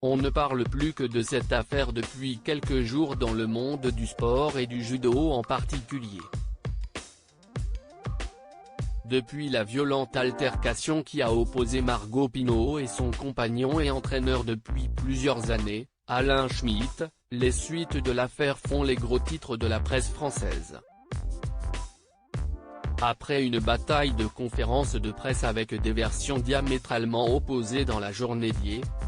On ne parle plus que de cette affaire depuis quelques jours dans le monde du sport et du judo en particulier. Depuis la violente altercation qui a opposé Margot Pineau et son compagnon et entraîneur depuis plusieurs années, Alain Schmitt, les suites de l'affaire font les gros titres de la presse française. Après une bataille de conférences de presse avec des versions diamétralement opposées dans la journée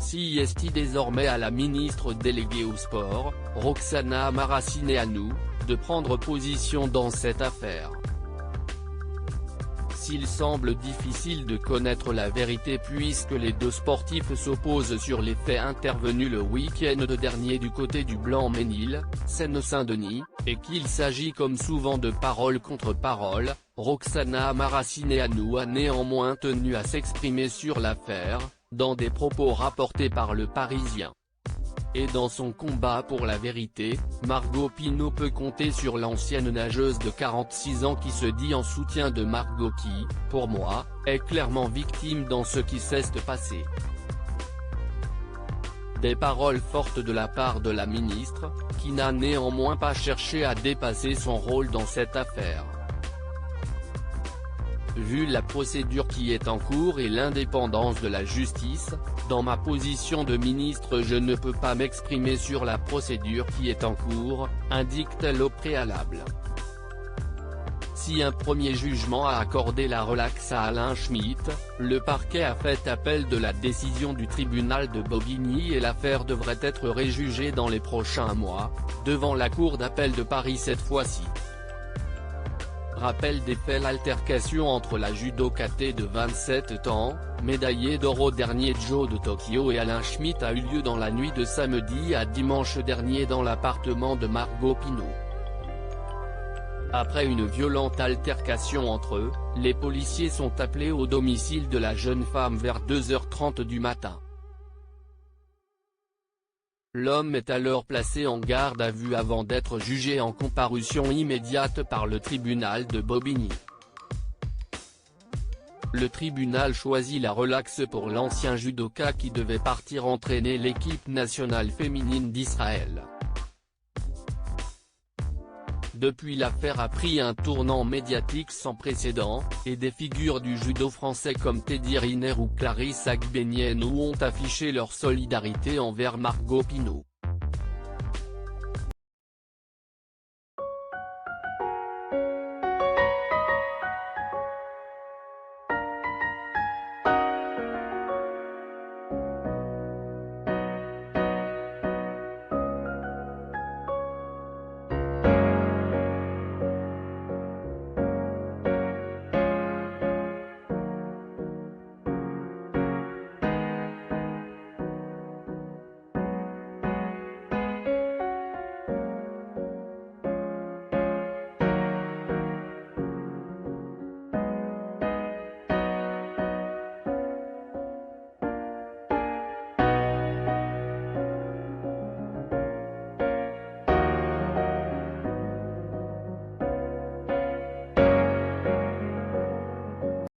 CIST désormais à la ministre déléguée au sport, Roxana Maracineanu, de prendre position dans cette affaire. S'il semble difficile de connaître la vérité puisque les deux sportifs s'opposent sur les faits intervenus le week-end dernier du côté du Blanc-Ménil, Seine-Saint-Denis, et qu'il s'agit comme souvent de parole contre parole, Roxana Maracineanu a néanmoins tenu à s'exprimer sur l'affaire, dans des propos rapportés par Le Parisien. Et dans son combat pour la vérité, Margot Pineau peut compter sur l'ancienne nageuse de 46 ans qui se dit en soutien de Margot qui, pour moi, est clairement victime dans ce qui s'est passé. Des paroles fortes de la part de la ministre, qui n'a néanmoins pas cherché à dépasser son rôle dans cette affaire. Vu la procédure qui est en cours et l'indépendance de la justice, dans ma position de ministre je ne peux pas m'exprimer sur la procédure qui est en cours, indique-t-elle au préalable. Si un premier jugement a accordé la relaxe à Alain Schmitt, le parquet a fait appel de la décision du tribunal de Bobigny et l'affaire devrait être réjugée dans les prochains mois, devant la cour d'appel de Paris cette fois-ci. Rappel des faits: l'altercation entre la judokate de 27 ans, médaillée d'or au dernier JO de Tokyo et Alain Schmitt a eu lieu dans la nuit de samedi à dimanche dernier dans l'appartement de Margot Pineau. Après une violente altercation entre eux, les policiers sont appelés au domicile de la jeune femme vers 2h30 du matin. L'homme est alors placé en garde à vue avant d'être jugé en comparution immédiate par le tribunal de Bobigny. Le tribunal choisit la relaxe pour l'ancien judoka qui devait partir entraîner l'équipe nationale féminine d'Israël. Depuis, l'affaire a pris un tournant médiatique sans précédent, et des figures du judo français comme Teddy Riner ou Clarisse Agbenienou ont affiché leur solidarité envers Margot Pineau.